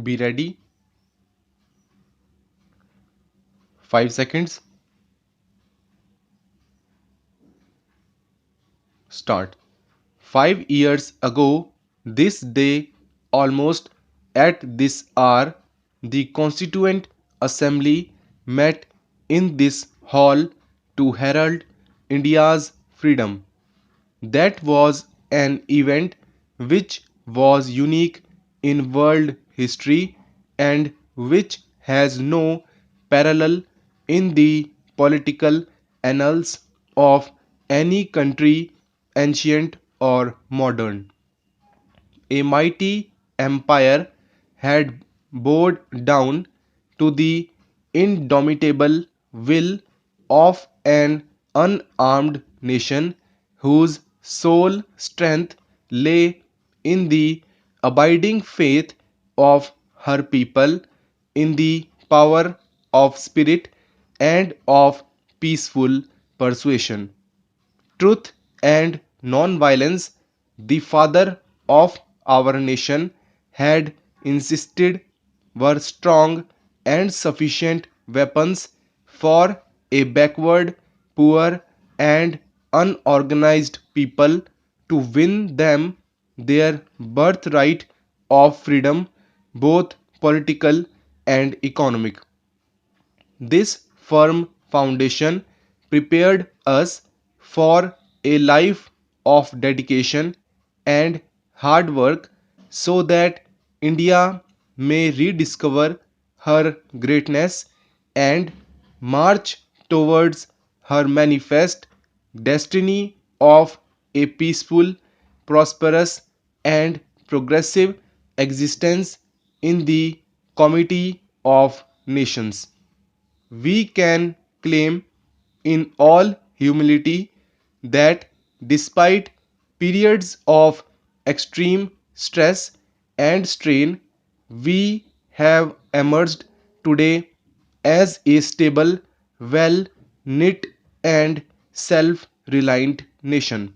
Be ready. 5 seconds. Start. 5 years ago, this day, almost at this hour, the Constituent Assembly met in this hall to herald India's freedom. That was an event which was unique in world history and which has no parallel in the political annals of any country, ancient or modern. A mighty empire had bowed down to the indomitable will of an unarmed nation whose sole strength lay in the abiding faith of her people, in the power of spirit and of peaceful persuasion. Truth and non-violence, the father of our nation had insisted, were strong and sufficient weapons for a backward, poor, and unorganized people to win them their birthright of freedom, both political and economic. This firm foundation prepared us for a life of dedication and hard work so that India may rediscover her greatness and march towards her manifest destiny of a peaceful, prosperous, and progressive existence in the Committee of Nations. We can claim in all humility that despite periods of extreme stress and strain, we have emerged today as a stable, well knit, and self reliant nation.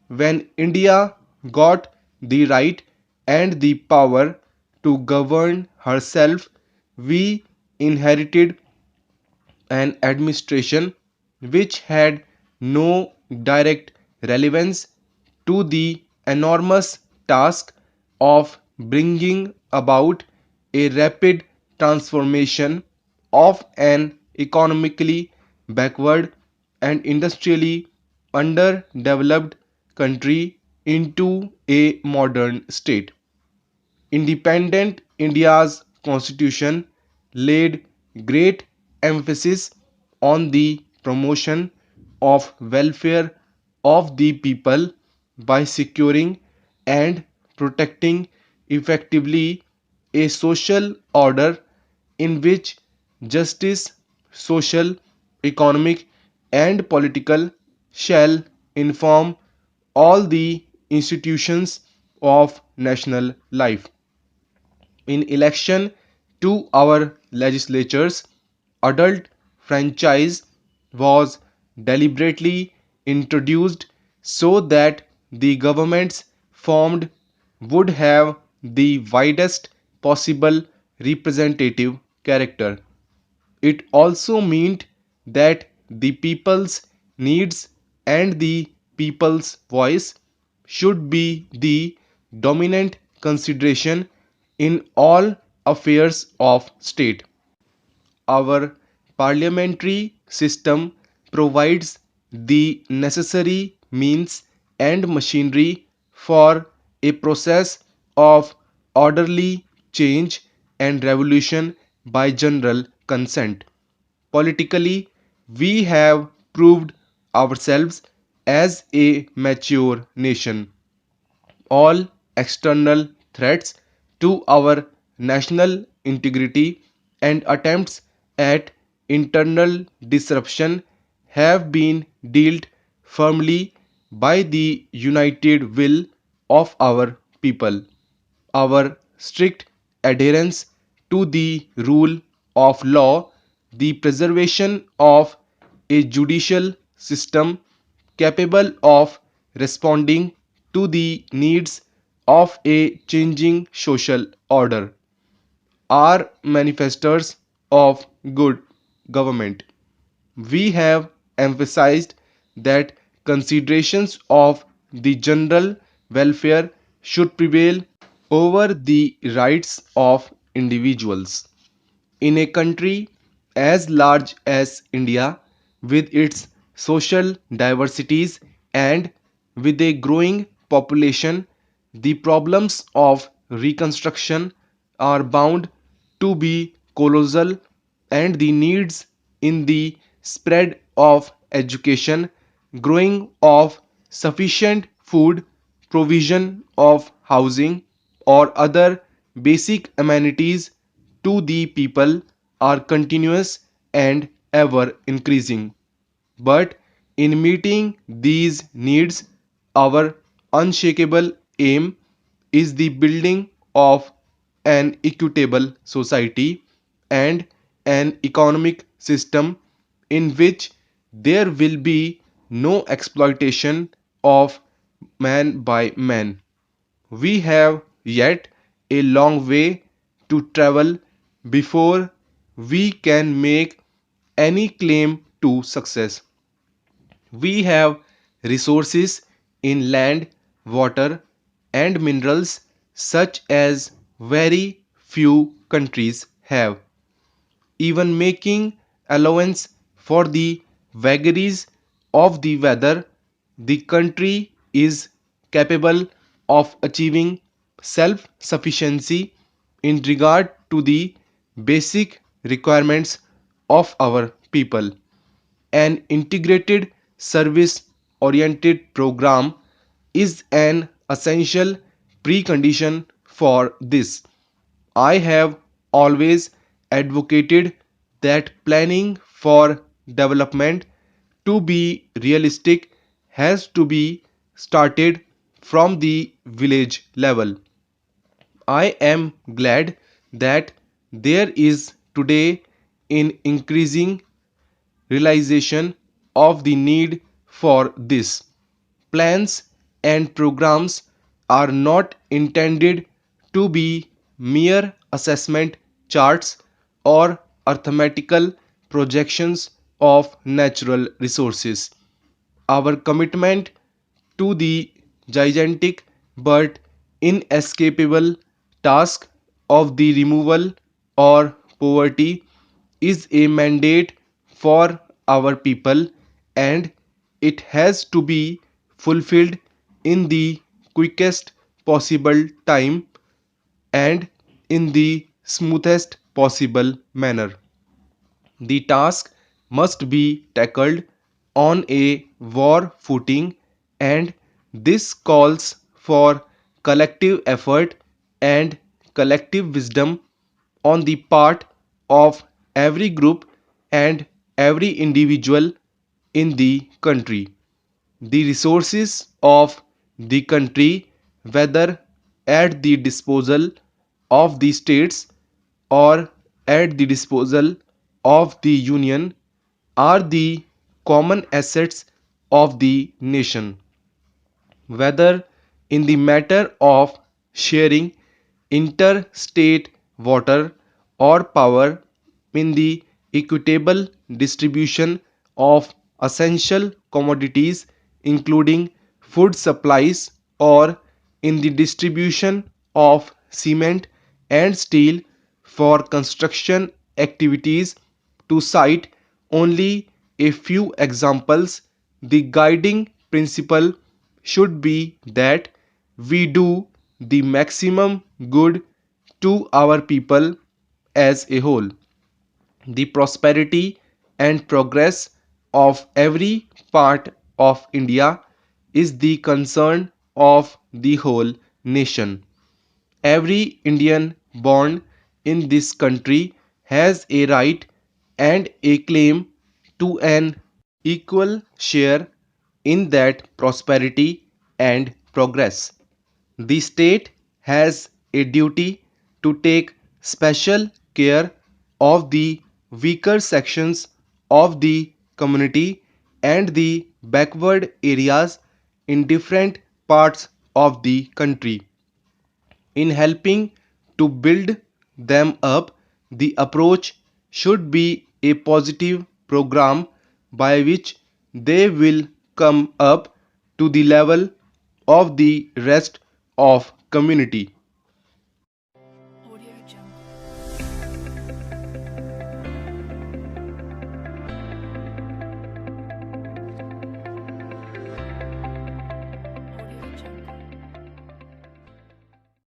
When India got the right and the power to govern herself, we inherited an administration which had no direct relevance to the enormous task of bringing about a rapid transformation of an economically backward and industrially underdeveloped country into a modern state. Independent India's constitution laid great emphasis on the promotion of welfare of the people by securing and protecting effectively a social order in which justice, social, economic, and political shall inform all the institutions of national life. In election to our legislatures, adult franchise was deliberately introduced so that the governments formed would have the widest possible representative character. It also meant that the people's needs and the people's voice should be the dominant consideration in all affairs of state. Our parliamentary system provides the necessary means and machinery for a process of orderly change and revolution by general consent. Politically, we have proved ourselves as a mature nation. All external threats to our national integrity and attempts at internal disruption have been dealt firmly by the united will of our people. Our strict adherence to the rule of law, the preservation of a judicial system capable of responding to the needs of a changing social order, are manifestors of good government. We have emphasized that considerations of the general welfare should prevail over the rights of individuals. In a country as large as India, with its social diversities and with a growing population, the problems of reconstruction are bound to be colossal, and the needs in the spread of education, growing of sufficient food, provision of housing, or other basic amenities to the people are continuous and ever increasing. But in meeting these needs, our unshakable aim is the building of an equitable society and an economic system in which there will be no exploitation of man by man. We have yet a long way to travel before we can make any claim to success. We have resources in land, water, and minerals such as very few countries have. Even making allowance for the vagaries of the weather, the country is capable of achieving self sufficiency in regard to the basic requirements of our people. An integrated service oriented program is an essential precondition for this. I have always advocated that planning for development to be realistic has to be started from the village level. I am glad that there is today an increasing realization of the need for this. Plans and programs are not intended to be mere assessment charts or arithmetical projections of natural resources. Our commitment to the gigantic but inescapable task of the removal or poverty is a mandate for our people, and it has to be fulfilled in the quickest possible time and in the smoothest possible manner. The task must be tackled on a war footing, and this calls for collective effort and collective wisdom on the part of every group and every individual in the country. The resources of the country, whether at the disposal of the states or at the disposal of the union, are the common assets of the nation. Whether in the matter of sharing interstate water or power, in the equitable distribution of essential commodities including food supplies, or in the distribution of cement and steel for construction activities, to cite only a few examples. The guiding principle should be that we do the maximum good to our people as a whole. The prosperity and progress of every part of India is the concern of the whole nation. Every Indian born in this country has a right and a claim to an equal share in that prosperity and progress. The state has a duty to take special care of the weaker sections of the community and the backward areas in different parts of the country. In helping to build them up. The approach should be a positive program by which they will come up to the level of the rest of community.